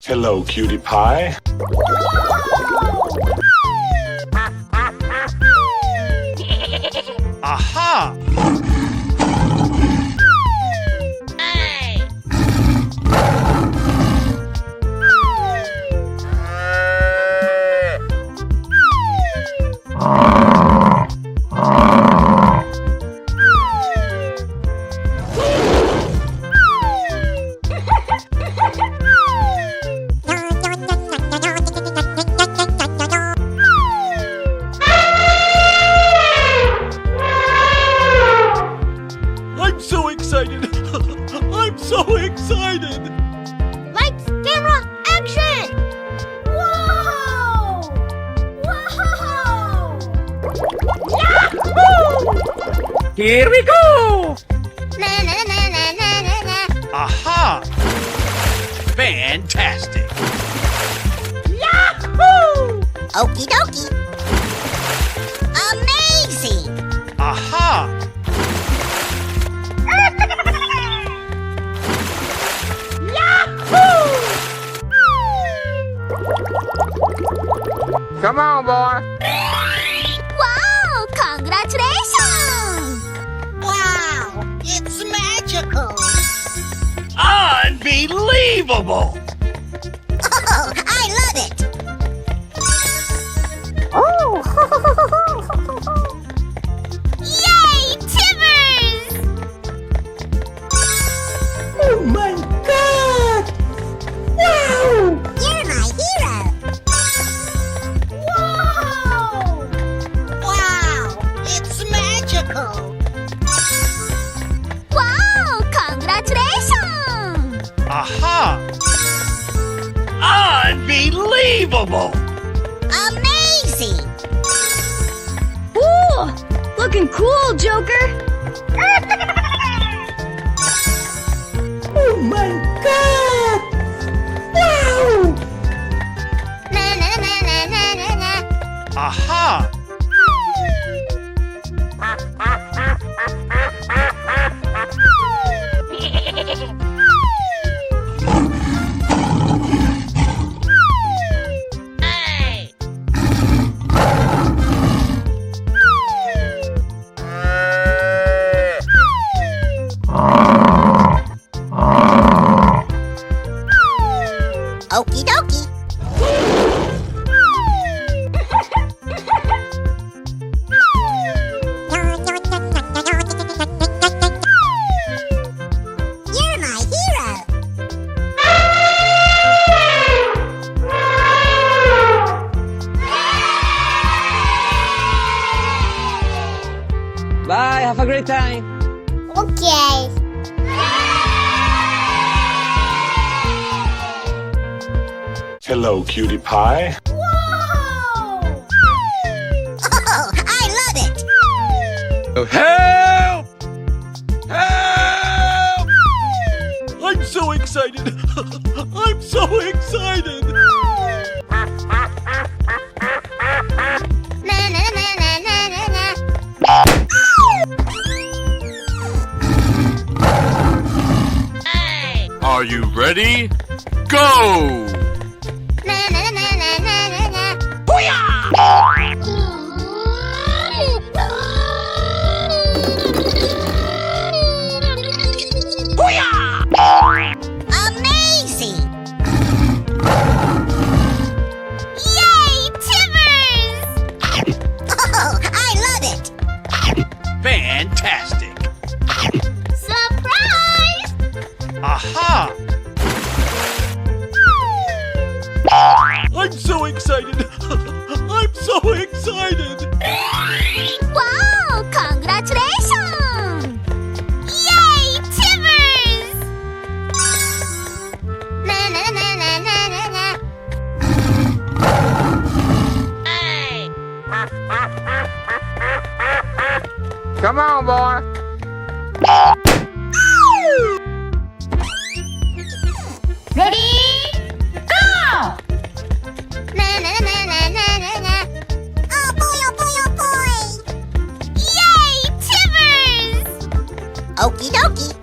Hello, cutie pie. Aha! I'm so excited! I'm so excited! Lights, camera, action! Whoa! Whoa! Yahoo! Here we go! Na na na na na na na. Aha! Fantastic! Yahoo! Okie dokie. Amazing! Aha! Yahoo! Come on, boy. Wow! Congratulations! Wow! It's magical! Unbelievable! Oh, I love it! Oh! Yay, Timbers! Oh my God! Wow! You're my hero! Whoa! Wow! It's magical! Wow! Congratulations! Aha! Unbelievable! Amazing! Ooh! Looking cool, Joker! Oh my God! Wow! Na na na na na na na. Aha! Okie dokie. You're my hero. Bye, have a great time. Okay. Hello, cutie pie. Whoa! Oh, I love it. Help! Help! I'm so excited! I'm so excited! Na na na na na na na. Are you ready? Go! Na na na na na na na. Amazing! Yay, Timbers! Oh, I love it! Fantastic! Surprise! Aha! I'm so excited! I'm so excited! Wow! Congratulations! Yay, Timbers! Na na na na na na na. Come on, boy. Ready? Go! Na na na na na na na. Oh boy, oh boy, oh boy! Yay, Timbers! Okie dokie.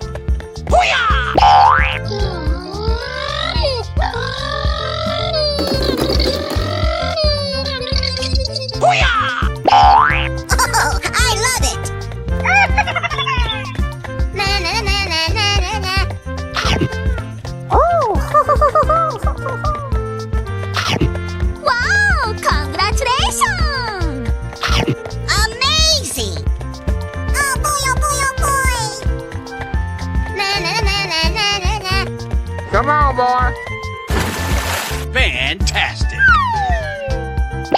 boy. Fantastic!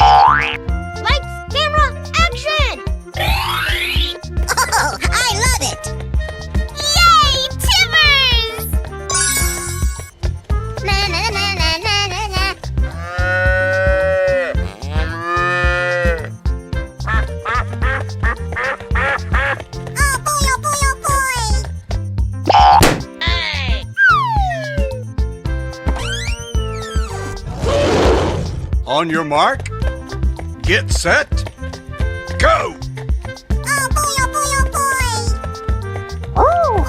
Lights, camera, action! Oh, I love it! Yay, Timbers! Na na na na na na na. Oh boy, oh boy, oh boy! On your mark, get set, go! Oh boy, oh boy, oh boy! Oh!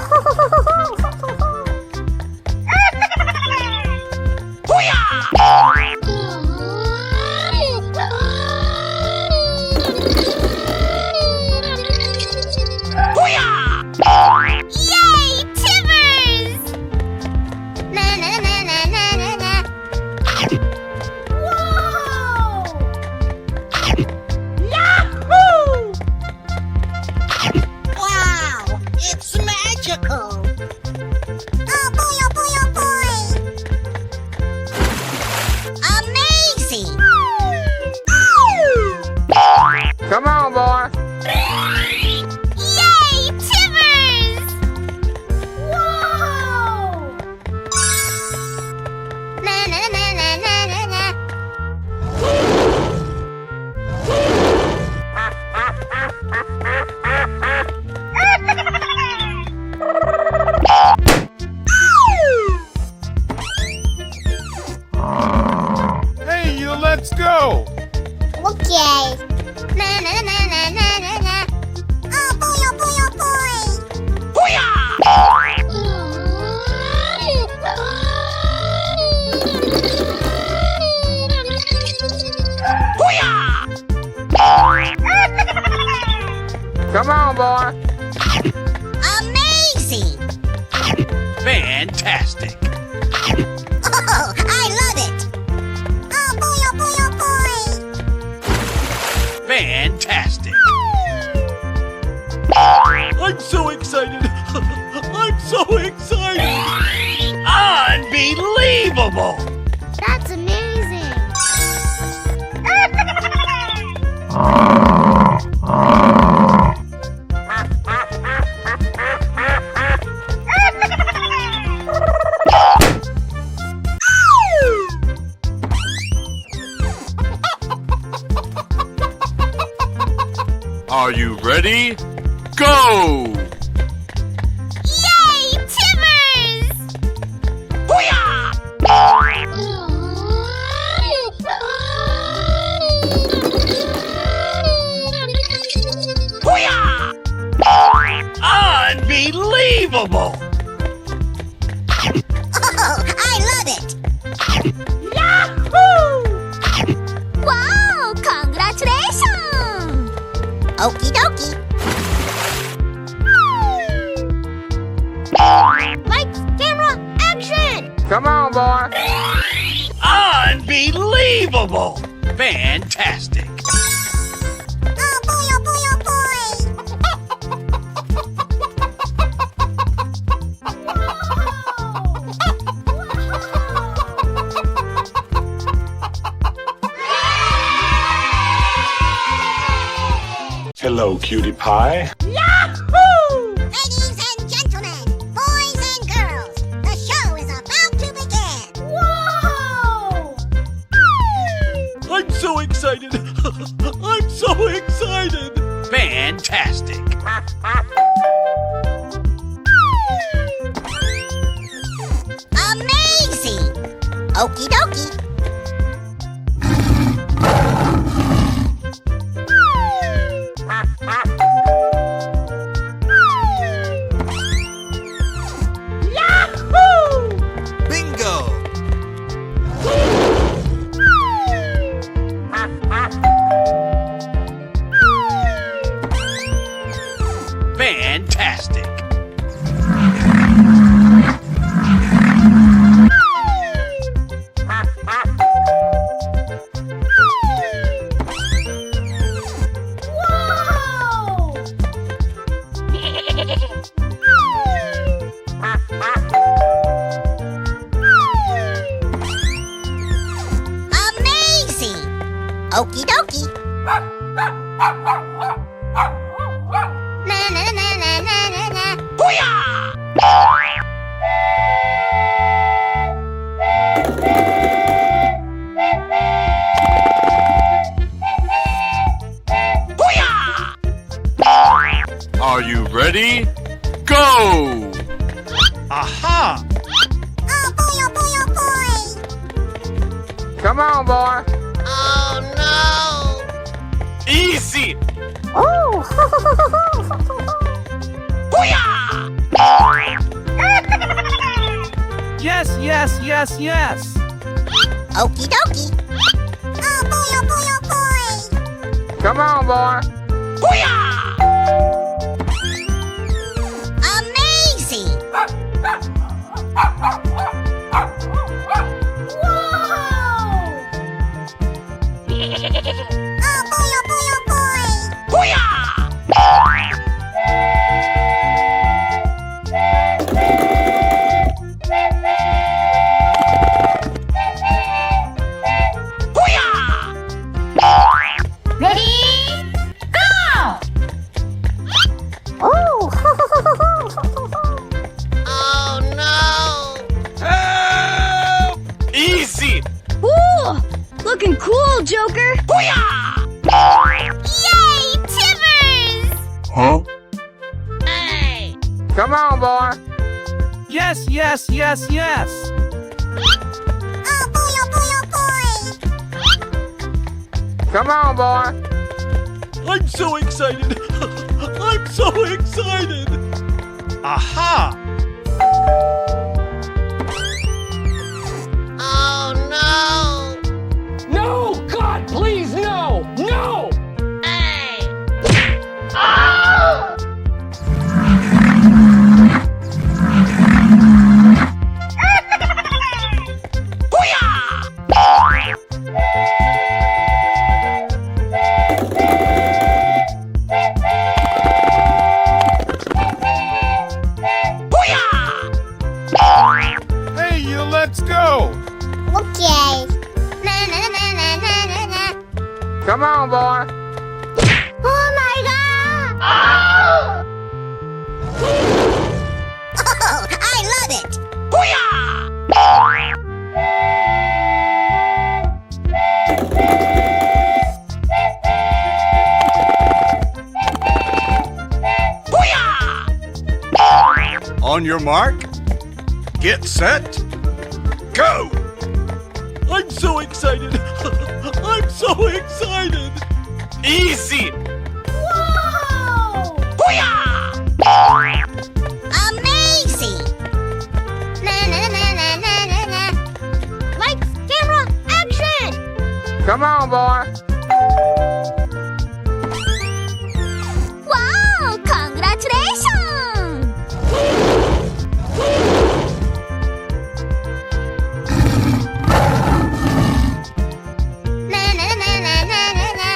Yay, Timbers! Na na na na na na na. Whoa! Yahoo! Wow, it's magical! Oh boy, oh boy, oh boy! Amazing! Come on, boy. Yay, Timbers! Whoa! Na na na na na na na. Hey, let's go! Okay. Na na na na na na na. Oh boy, oh boy, oh boy! Come on, boy. Amazing! Fantastic! Oh, I love it! Oh boy, oh boy, oh boy! Fantastic! I'm so excited! I'm so excited! Unbelievable! That's amazing! Are you ready? Go! Yay, Timbers! Unbelievable! Oh, I love it! Yahoo! Wow, congratulations! Okie dokie. Lights, camera, action! Come on, boy. Unbelievable! Fantastic! Oh boy, oh boy, oh boy! Hello, cutie pie. Yahoo! Ladies and gentlemen, boys and girls, the show is about to begin. Whoa! I'm so excited! I'm so excited! Fantastic! Amazing! Okie dokie. Yahoo! Bingo! Fantastic! Okie dokie. Na na na na na na na. Are you ready? Go! Aha! Oh boy, oh boy, oh boy. Come on, boy. Oh no. Easy! Oh. Yes, yes, yes, yes! Okie dokie. Oh boy, oh boy, oh boy. Come on, boy. Amazing. Oh boy, oh boy, oh boy. Ready? Go! Oh. Oh no. Help! Easy! Ooh, looking cool, Joker. Yay, Timbers! Huh? Hey. Come on, boy. Yes, yes, yes, yes! Oh boy, oh boy, oh boy. Come on, boy. I'm so excited! I'm so excited! Aha! Oh no. No! God, please, no! No! Hey. Hey, you, let's go! Okay. Na na na na na na na. Come on, boy. Oh my god! Oh, I love it! On your mark, get set, go! I'm so excited! I'm so excited! Easy! Whoa! Amazing! Na na na na na na na. Lights, camera, action! Come on, boy. Wow! Congratulations! Na na na na na na na.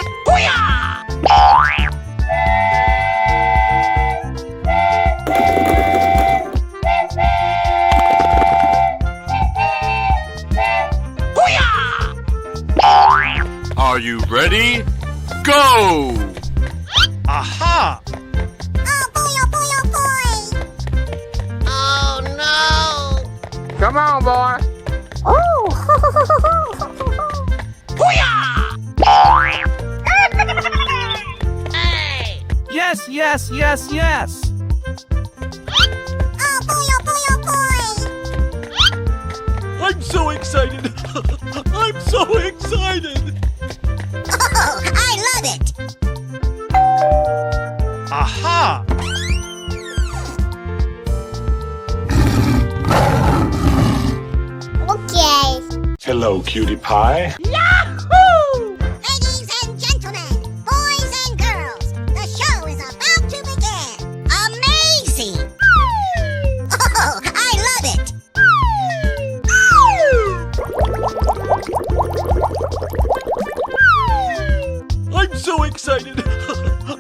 Are you ready? Go! Aha! Oh boy, oh boy, oh boy! Oh no! Come on, boy. Oh! Hey! Yes, yes, yes, yes! Oh boy, oh boy, oh boy! I'm so excited! I'm so excited! Oh, I love it! Aha! Okay. Hello, cutie pie. Ladies and gentlemen, boys and girls, the show is about to begin. Amazing! Oh, I love it! I'm so excited!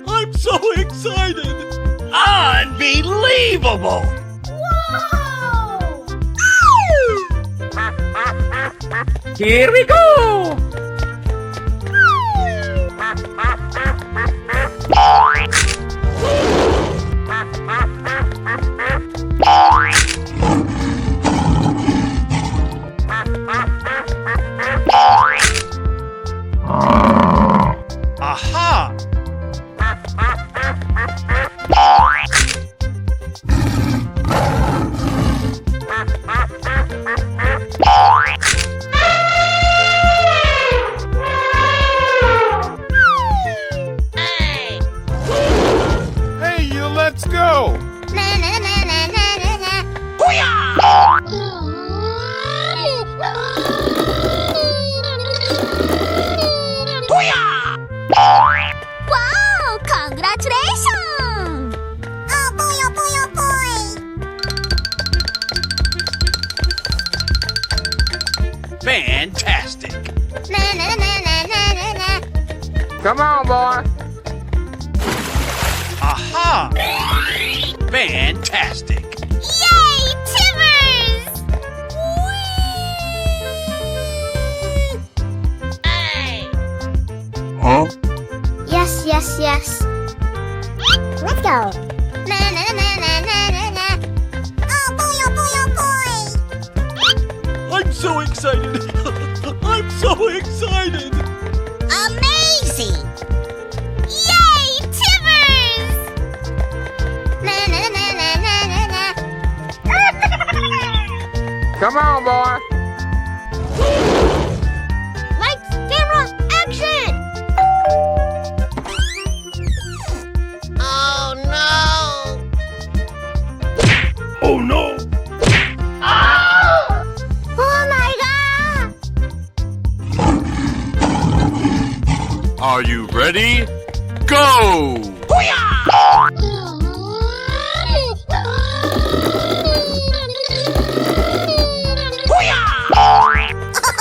I'm so excited! Unbelievable! Here we go! Fantastic. Na na na na na na na. Come on, boy. Aha! Fantastic. Yay, Timbers! Huh? Yes, yes, yes. Let's go. Na na na na na na na. Oh boy, oh boy, oh boy. I'm so excited. I'm so excited. Amazing! Yay, Timbers! Na na na na na na na. Come on, boy. Lights, camera, action! Oh no! Oh no! Oh my god! Are you ready? Go!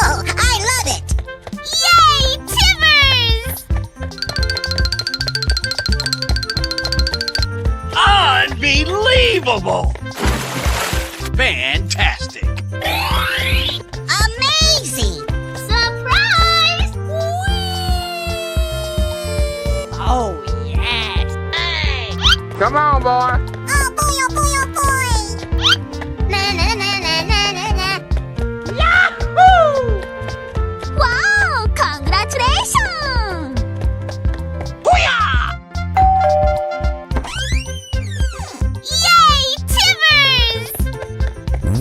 Oh, I love it! Yay, Timbers! Unbelievable! Fantastic. Amazing! Surprise! Oh, yes! Hey! Come on, boy. Oh boy, oh boy, oh boy! Na na na na na na na. Yahoo! Wow! Congratulations! Yay, Timbers!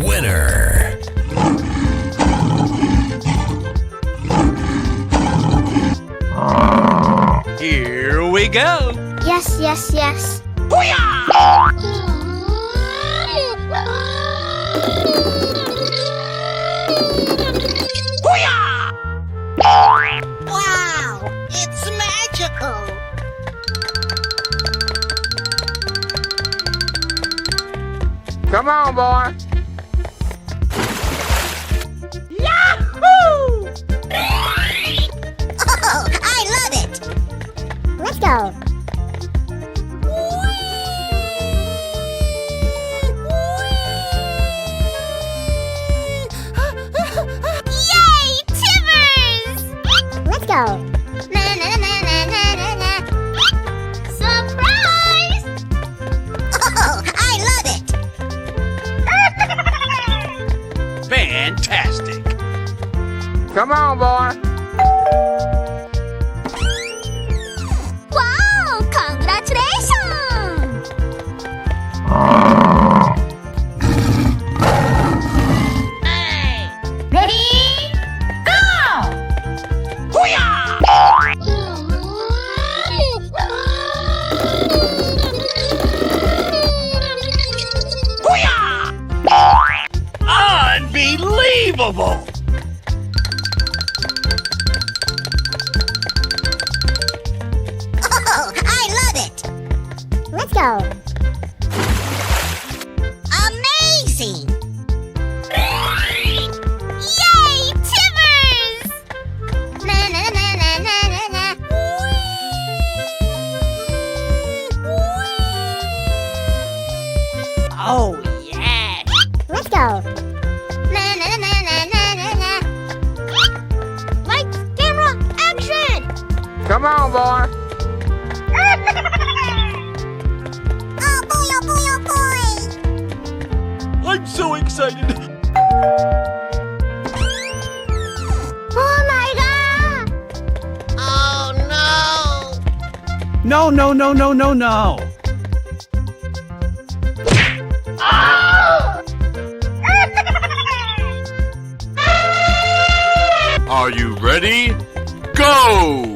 Winner. Here we go. Yes, yes, yes. Wow! It's magical! Come on, boy. Yahoo! Oh, I love it! Let's go. Yay, Timbers! Let's go. Na na na na na na na. Surprise! Oh, I love it! Fantastic. Come on, boy. Wow! Congratulations! Ready? Go! Unbelievable! Oh, I love it! Let's go. Amazing! Yay, Timbers! Na na na na na na na. Oh, yes! Let's go. Na na na na na na na. Lights, camera, action! Come on, boy. Oh boy, oh boy, oh boy! I'm so excited. Oh my god! Oh no! No, no, no, no, no, no. Are you ready? Go!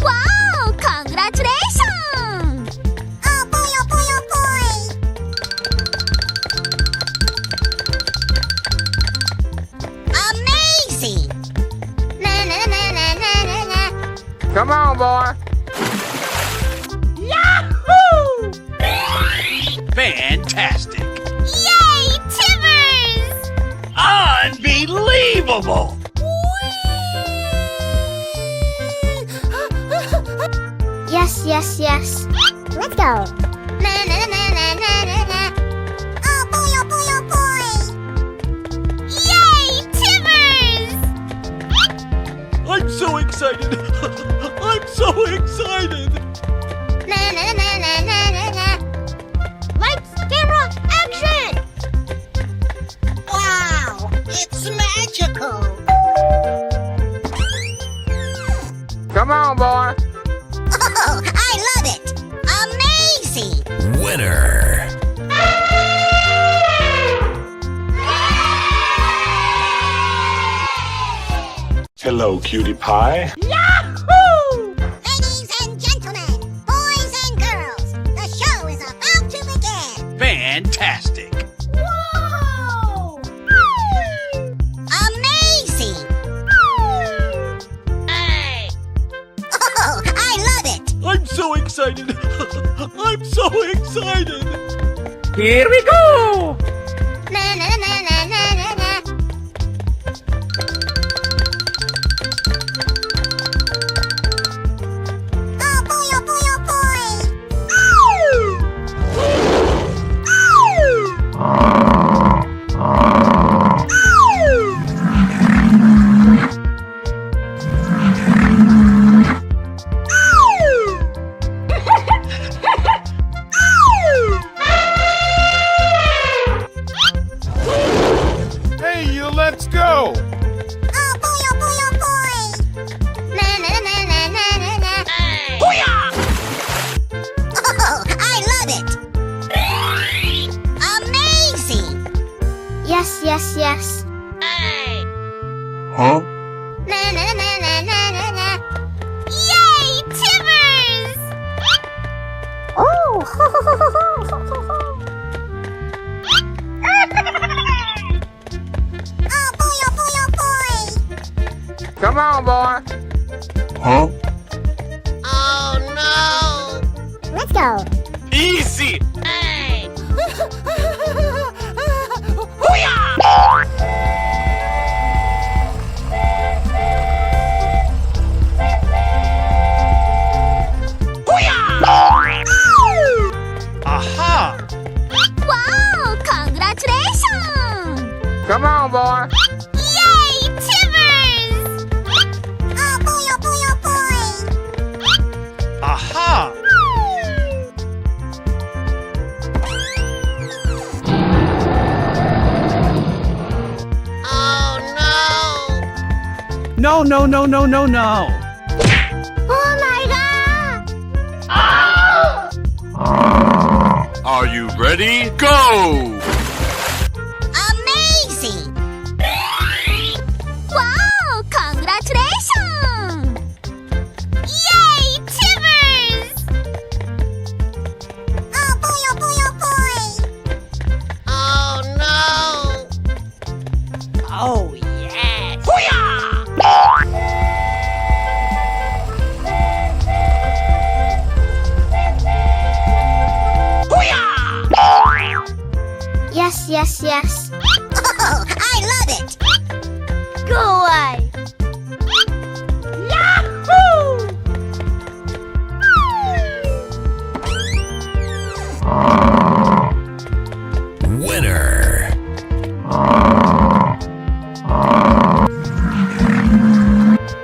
Wow! Congratulations! Oh boy, oh boy, oh boy! Amazing! Na na na na na na na. Come on, boy. Yahoo! Fantastic! Yay, Timbers! Unbelievable! Yes, yes, yes. Let's go. Na na na na na na na. Oh boy, oh boy, oh boy. Yay, Timbers! I'm so excited! I'm so excited! Na na na na na na na. Lights, camera, action! Wow, it's magical. Come on, boy. Oh, I love it. Amazing. Winner! Hello, cutie pie. Ladies and gentlemen, boys and girls, the show is about to begin. Fantastic! Whoa! Amazing. Hey! Oh, I love it. I'm so excited! I'm so excited! Here we go! Na na na na na na na. Oh boy, oh boy, oh boy. Hey, you, let's go. Oh boy, oh boy, oh boy. Na na na na na na na. Booyah! Oh, I love it. Amazing. Yes, yes, yes. Huh? Na na na na na na na. Yay, Timbers! Oh. Oh boy, oh boy, oh boy. Come on, boy. Huh? Oh no. Let's go. Easy! Aha! Wow! Congratulations! Come on, boy. Yay, Timbers! Oh boy, oh boy, oh boy! Aha! Oh No, no, no, no, no, no! no! Oh my god! Are you ready? Go! Amazing! Wow! Congratulations! Yay, Timbers! Oh boy, oh boy, oh boy! Oh no! Oh, yes! Yes, yes, yes. Oh, I love it! Go away! Yahoo! Winner!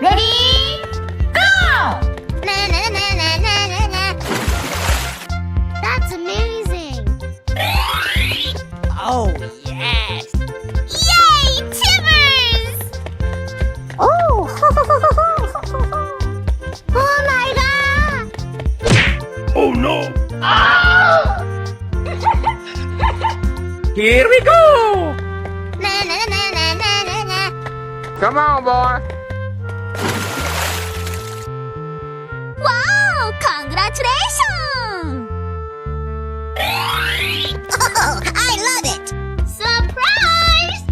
Ready? Go! Na na na na na na na. That's amazing! Oh, yes! Yay, Timbers! Oh! Oh my god! Oh, no! Here we go! Na na na na na na na. Come on, boy. Wow! Congratulations! Oh, I love it! Surprise!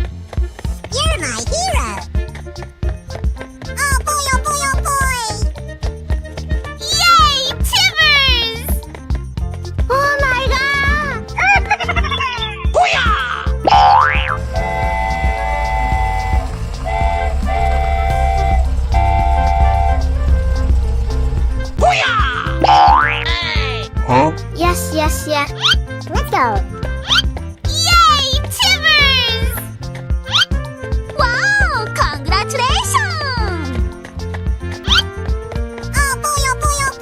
You're my hero! Oh boy, oh boy, oh boy! Yay, Timbers! Oh my god! Yes, yes, yes. Let's go. Yay, Timbers! Wow, congratulations! Oh boy, oh boy, oh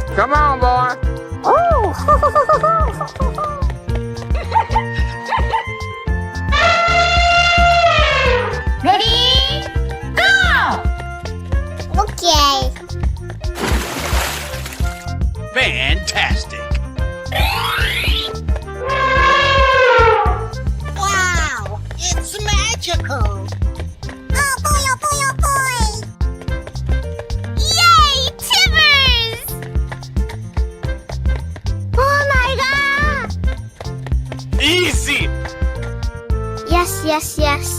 boy! Come on, boy. Oh! Ready? Go! Okay. Fantastic. Wow, it's magical. Oh boy, oh boy, oh boy! Yay, Timbers! Oh my god! Easy. Yes, yes, yes.